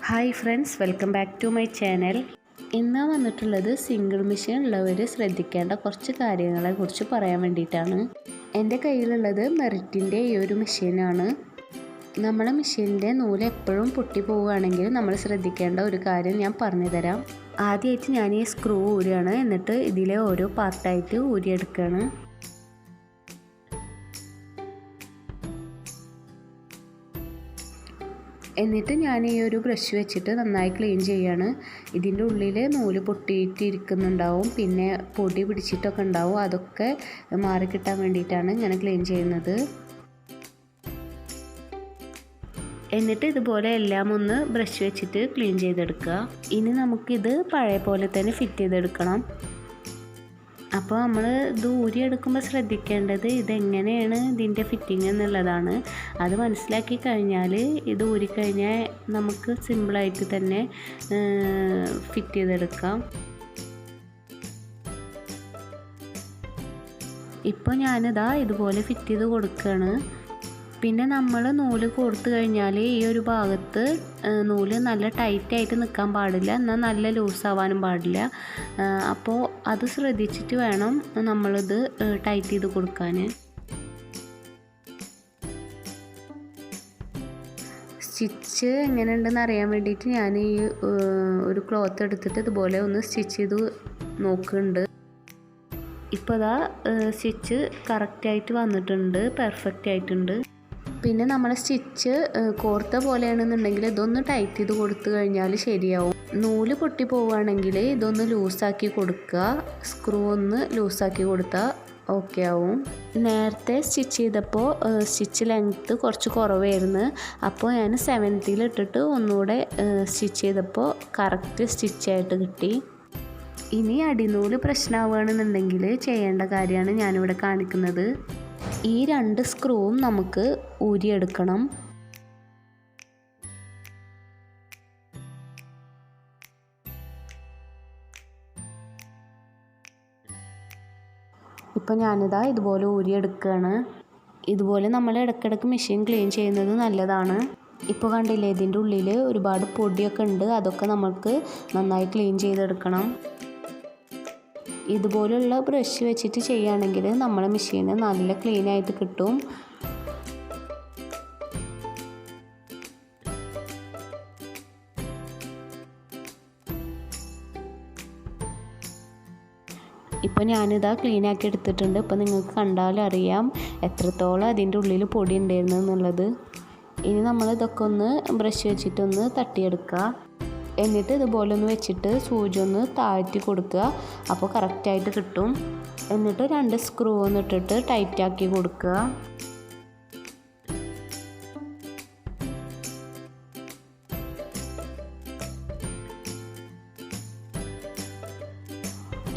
Hi friends, welcome back to my channel. ഇന്ന് വന്നിട്ടുള്ളത് single machine ഉള്ളവർ ശ്രദ്ധിക്കേണ്ട കുറച്ച് കാര്യങ്ങളെക്കുറിച്ച് പറയാൻ വേണ്ടിയിട്ടാണ്. എൻ്റെ കയ്യിലുള്ളത് മെറിറ്റിൻ്റെ ഈ ഒരു മെഷീനാണ്. നമ്മളെ മെഷീനിൻ്റെ നൂല് എപ്പോഴും പൊട്ടി പോവുകയാണെങ്കിൽ നമ്മൾ ശ്രദ്ധിക്കേണ്ട ഒരു കാര്യം ഞാൻ പറഞ്ഞു തരാം. ആദ്യമായിട്ട് ഞാൻ ഈ സ്ക്രൂ ഊരുകയാണ്, എന്നിട്ട് ഇതിലെ ഓരോ പാർട്ടായിട്ട് ഊരിയെടുക്കുകയാണ്. എന്നിട്ട് ഞാൻ ഈ ഒരു ബ്രഷ് വെച്ചിട്ട് നന്നായി ക്ലീൻ ചെയ്യാണ്. ഇതിൻ്റെ ഉള്ളിൽ നൂല് പൊട്ടിയിട്ടിരിക്കുന്നുണ്ടാവും, പിന്നെ പൊടി പിടിച്ചിട്ടൊക്കെ ഉണ്ടാവും. അതൊക്കെ മാറിക്കിട്ടാൻ വേണ്ടിയിട്ടാണ് ഇങ്ങനെ ക്ലീൻ ചെയ്യുന്നത്. എന്നിട്ട് ഇതുപോലെ എല്ലാം ഒന്ന് ബ്രഷ് വെച്ചിട്ട് ക്ലീൻ ചെയ്തെടുക്കുക. ഇനി നമുക്കിത് പഴയ പോലെ തന്നെ ഫിറ്റ് ചെയ്തെടുക്കണം. അപ്പോൾ നമ്മൾ ഇത് ഊരിയെടുക്കുമ്പോൾ ശ്രദ്ധിക്കേണ്ടത് ഇതെങ്ങനെയാണ് ഇതിൻ്റെ ഫിറ്റിംഗ് എന്നുള്ളതാണ്. അത് മനസ്സിലാക്കി കഴിഞ്ഞാൽ ഇത് ഊരിക്കഴിഞ്ഞാൽ നമുക്ക് സിമ്പിളായിട്ട് തന്നെ ഫിറ്റ് ചെയ്തെടുക്കാം. ഇപ്പോൾ ഞാനിതാ ഇതുപോലെ ഫിറ്റ് ചെയ്ത് കൊടുക്കുകയാണ്. പിന്നെ നമ്മൾ നൂല് കൊടുത്തു കഴിഞ്ഞാൽ ഈ ഒരു ഭാഗത്ത് നൂല് നല്ല ടൈറ്റായിട്ട് നിൽക്കാൻ പാടില്ല, എന്നാൽ നല്ല ലൂസാവാനും പാടില്ല. അപ്പോൾ അത് ശ്രദ്ധിച്ചിട്ട് വേണം നമ്മളിത് ടൈറ്റ് ചെയ്ത് കൊടുക്കാൻ. സ്റ്റിച്ച് എങ്ങനെയുണ്ടെന്ന് അറിയാൻ വേണ്ടിയിട്ട് ഞാൻ ഈ ഒരു ക്ലോത്ത് എടുത്തിട്ട് ഇതുപോലെ ഒന്ന് സ്റ്റിച്ച് ചെയ്ത് നോക്കുന്നുണ്ട്. ഇപ്പോൾ ഇതാ സ്റ്റിച്ച് കറക്റ്റായിട്ട് വന്നിട്ടുണ്ട്, പെർഫെക്റ്റ് ആയിട്ടുണ്ട്. പിന്നെ നമ്മൾ സ്റ്റിച്ച് കോർത്ത പോലെയാണെന്നുണ്ടെങ്കിൽ ഇതൊന്ന് ടൈറ്റ് ചെയ്ത് കൊടുത്തു കഴിഞ്ഞാൽ ശരിയാവും. നൂല് പൊട്ടി പോവുകയാണെങ്കിൽ ഇതൊന്ന് ലൂസാക്കി കൊടുക്കുക, സ്ക്രൂ ഒന്ന് ലൂസാക്കി കൊടുത്താൽ ഓക്കെ ആവും. നേരത്തെ സ്റ്റിച്ച് ചെയ്തപ്പോൾ സ്റ്റിച്ച് ലെങ്ത്ത് കുറച്ച് കുറവായിരുന്നു. അപ്പോൾ ഞാൻ 7th ഇട്ടിട്ട് ഒന്നുകൂടെ സ്റ്റിച്ച് ചെയ്തപ്പോൾ കറക്റ്റ് സ്റ്റിച്ചായിട്ട് കിട്ടി. ഇനി അടിനൂല് പ്രശ്നമാവുകയാണെന്നുണ്ടെങ്കിൽ ചെയ്യേണ്ട കാര്യമാണ് ഞാനിവിടെ കാണിക്കുന്നത്. ഈ 2 സ്ക്രൂവും നമുക്ക് ഊരിയെടുക്കണം. ഇപ്പോൾ ഞാനിതാ ഇതുപോലെ ഊരിയെടുക്കുകയാണ്. ഇതുപോലെ നമ്മൾ ഇടയ്ക്കിടയ്ക്ക് മെഷീൻ ക്ലീൻ ചെയ്യുന്നത് നല്ലതാണ്. ഇപ്പോൾ കണ്ടില്ലേ, ഇതിൻ്റെ ഉള്ളിൽ ഒരുപാട് പൊടിയൊക്കെ ഉണ്ട്. അതൊക്കെ നമുക്ക് നന്നായി ക്ലീൻ ചെയ്തെടുക്കണം. ഇതുപോലുള്ള ബ്രഷ് വെച്ചിട്ട് ചെയ്യുകയാണെങ്കിൽ നമ്മളെ മെഷീന് നല്ല ക്ലീനായിട്ട് കിട്ടും. ഇപ്പോൾ ഞാനിതാ ക്ലീനാക്കി എടുത്തിട്ടുണ്ട്. ഇപ്പോൾ നിങ്ങൾക്ക് കണ്ടാലും അറിയാം എത്രത്തോളം അതിൻ്റെ ഉള്ളിൽ പൊടി ഉണ്ടായിരുന്നു എന്നുള്ളത്. ഇനി നമ്മൾ ഇതൊക്കെ ഒന്ന് ബ്രഷ് വെച്ചിട്ടൊന്ന് തട്ടിയെടുക്കുക. എന്നിട്ട് ഇതുപോലെ ഒന്ന് വെച്ചിട്ട് സൂചി ഒന്ന് താഴ്ത്തി കൊടുക്കുക. അപ്പോൾ കറക്റ്റായിട്ട് കിട്ടും. എന്നിട്ട് 2 സ്ക്രൂ ഒന്ന് ഇട്ടിട്ട് ടൈറ്റാക്കി കൊടുക്കുക.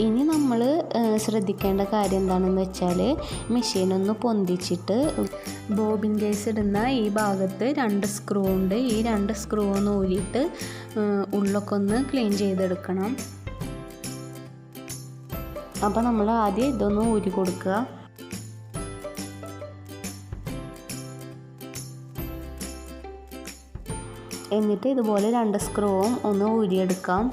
ഇനി നമ്മൾ ശ്രദ്ധിക്കേണ്ട കാര്യം എന്താണെന്ന് വെച്ചാൽ മെഷീനൊന്ന് പൊന്തിച്ചിട്ട് ബോബിൻ കേസ് ഇടുന്ന ഈ ഭാഗത്ത് 2 സ്ക്രൂ ഉണ്ട്. ഈ 2 സ്ക്രൂ ഒന്ന് ഊരിയിട്ട് ഉള്ളൊക്കെ ഒന്ന് ക്ലീൻ ചെയ്തെടുക്കണം. അപ്പോൾ നമ്മൾ ആദ്യം ഇതൊന്ന് ഊരി കൊടുക്കുക. എന്നിട്ട് ഇതുപോലെ 2 സ്ക്രൂവും ഒന്ന് ഊരിയെടുക്കാം.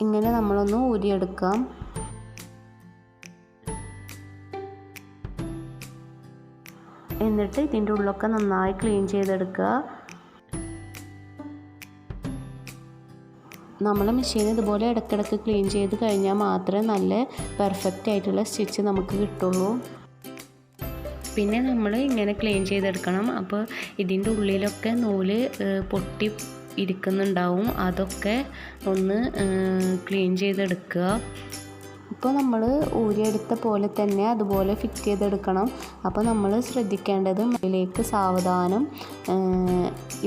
ഇങ്ങനെ നമ്മളൊന്ന് ഊരിയെടുക്കാം. എന്നിട്ട് ഇതിൻ്റെ ഉള്ളൊക്കെ നന്നായി ക്ലീൻ ചെയ്തെടുക്കുക. നമ്മളെ മെഷീൻ ഇതുപോലെ ഇടയ്ക്കിടയ്ക്ക് ക്ലീൻ ചെയ്ത് കഴിഞ്ഞാൽ മാത്രമേ നല്ല പെർഫെക്റ്റ് ആയിട്ടുള്ള സ്റ്റിച്ച് നമുക്ക് കിട്ടുള്ളൂ. പിന്നെ നമ്മൾ ഇങ്ങനെ ക്ലീൻ ചെയ്തെടുക്കണം. അപ്പോൾ ഇതിൻ്റെ ഉള്ളിലൊക്കെ നൂല് പൊട്ടി ഇരിക്കുന്നുണ്ടാവും, അതൊക്കെ ഒന്ന് ക്ലീൻ ചെയ്തെടുക്കുക. ഇപ്പോൾ നമ്മൾ ഊരിയെടുത്ത പോലെ തന്നെ അതുപോലെ ഫിറ്റ് ചെയ്തെടുക്കണം. അപ്പോൾ നമ്മൾ ശ്രദ്ധിക്കേണ്ടത് അതിലേക്ക് സാവധാനം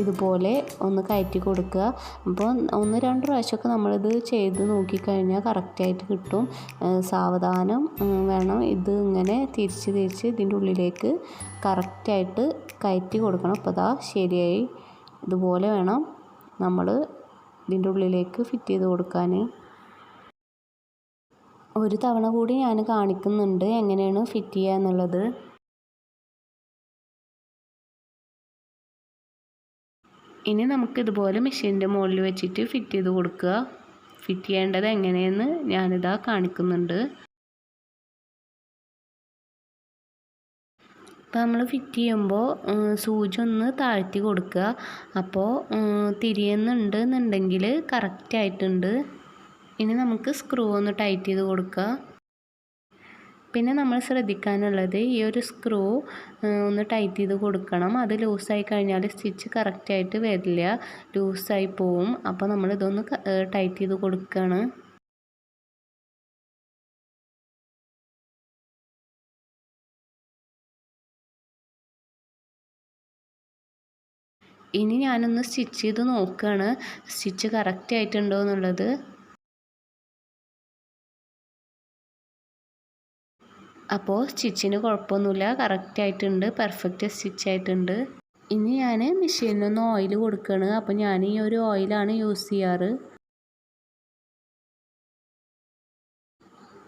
ഇതുപോലെ ഒന്ന് കയറ്റി കൊടുക്കുക. അപ്പോൾ 1-2 പ്രാവശ്യമൊക്കെ നമ്മളിത് ചെയ്ത് നോക്കിക്കഴിഞ്ഞാൽ കറക്റ്റായിട്ട് കിട്ടും. സാവധാനം വേണം ഇത് ഇങ്ങനെ തിരിച്ച് ഇതിൻ്റെ ഉള്ളിലേക്ക് കറക്റ്റായിട്ട് കയറ്റി കൊടുക്കണം. അപ്പോൾ അതാ ശരിയായി. ഇതുപോലെ വേണം നമ്മൾ ഇതിൻ്റെ ഉള്ളിലേക്ക് ഫിറ്റ് ചെയ്ത് കൊടുക്കാൻ. ഒരു തവണ കൂടി ഞാൻ കാണിക്കുന്നുണ്ട് എങ്ങനെയാണ് ഫിറ്റ് ചെയ്യുക എന്നുള്ളത്. ഇനി നമുക്കിതുപോലെ മെഷീൻ്റെ മുകളിൽ വെച്ചിട്ട് ഫിറ്റ് ചെയ്ത് കൊടുക്കുക. ഫിറ്റ് ചെയ്യേണ്ടത് എങ്ങനെയെന്ന് ഞാനിതാ കാണിക്കുന്നുണ്ട്. അപ്പോൾ നമ്മൾ ഫിറ്റ് ചെയ്യുമ്പോൾ സൂചി ഒന്ന് താഴ്ത്തി കൊടുക്കുക. അപ്പോൾ തിരിയുന്നുണ്ട് എന്നുണ്ടെങ്കിൽ കറക്റ്റായിട്ടുണ്ട്. ഇനി നമുക്ക് സ്ക്രൂ ഒന്ന് ടൈറ്റ് ചെയ്ത് കൊടുക്കുക. പിന്നെ നമ്മൾ ശ്രദ്ധിക്കാനുള്ളത് ഈ ഒരു സ്ക്രൂ ഒന്ന് ടൈറ്റ് ചെയ്ത് കൊടുക്കണം. അത് ലൂസായി കഴിഞ്ഞാൽ സ്റ്റിച്ച് കറക്റ്റായിട്ട് വരില്ല, ലൂസായി പോവും. അപ്പോൾ നമ്മളിതൊന്ന് ടൈറ്റ് ചെയ്ത് കൊടുക്കുകയാണ്. ഇനി ഞാനൊന്ന് സ്റ്റിച്ച് ചെയ്ത് നോക്കുകയാണ് സ്റ്റിച്ച് കറക്റ്റ് ആയിട്ടുണ്ടോ എന്നുള്ളത്. അപ്പോൾ സ്റ്റിച്ചിന് കുഴപ്പമൊന്നുമില്ല, കറക്റ്റ് ആയിട്ടുണ്ട്, പെർഫെക്റ്റ് സ്റ്റിച്ച് ആയിട്ടുണ്ട്. ഇനി ഞാൻ മെഷീനിലൊന്ന് ഓയിൽ കൊടുക്കുകയാണ്. അപ്പോൾ ഞാൻ ഈ ഒരു ഓയിലാണ് യൂസ് ചെയ്യാറ്.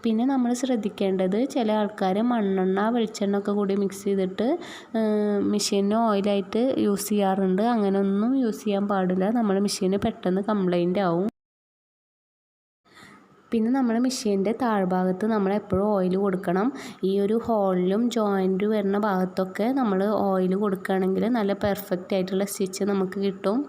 പിന്നെ നമ്മൾ ശ്രദ്ധിക്കേണ്ടത് ചില ആൾക്കാർ മണ്ണെണ്ണ വെളിച്ചെണ്ണ ഒക്കെ കൂടി മിക്സ് ചെയ്തിട്ട് മെഷീനിന് ഓയിലായിട്ട് യൂസ് ചെയ്യാറുണ്ട്. അങ്ങനെയൊന്നും യൂസ് ചെയ്യാൻ പാടില്ല, നമ്മുടെ മെഷീന് പെട്ടെന്ന് കംപ്ലൈൻ്റ് ആവും. പിന്നെ നമ്മൾ മെഷീൻ്റെ താഴ്ഭാഗത്ത് നമ്മൾ എപ്പോഴും ഓയിൽ കൊടുക്കണം. ഈ ഒരു ഹോളിലും ജോയിൻറ്റ് വരുന്ന ഭാഗത്തൊക്കെ നമ്മൾ ഓയിൽ കൊടുക്കുകയാണെങ്കിൽ നല്ല പെർഫെക്റ്റ് ആയിട്ടുള്ള സ്റ്റിച്ച് നമുക്ക് കിട്ടും.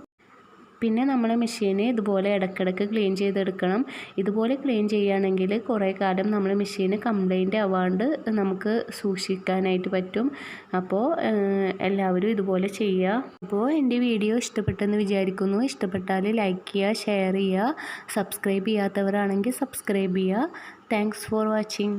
പിന്നെ നമ്മളെ മെഷീന് ഇതുപോലെ ഇടയ്ക്കിടയ്ക്ക് ക്ലീൻ ചെയ്തെടുക്കണം. ഇതുപോലെ ക്ലീൻ ചെയ്യുകയാണെങ്കിൽ കുറേ കാലം നമ്മളെ മെഷീന് കംപ്ലൈൻ്റ് ആവാണ്ട് നമുക്ക് സൂക്ഷിക്കാനായിട്ട് പറ്റും. അപ്പോൾ എല്ലാവരും ഇതുപോലെ ചെയ്യുക. അപ്പോൾ എൻ്റെ വീഡിയോ ഇഷ്ടപ്പെട്ടെന്ന് വിചാരിക്കുന്നു. ഇഷ്ടപ്പെട്ടാൽ ലൈക്ക് ചെയ്യുക, ഷെയർ ചെയ്യുക, സബ്സ്ക്രൈബ് ചെയ്യാത്തവരാണെങ്കിൽ സബ്സ്ക്രൈബ് ചെയ്യുക. Thanks for watching.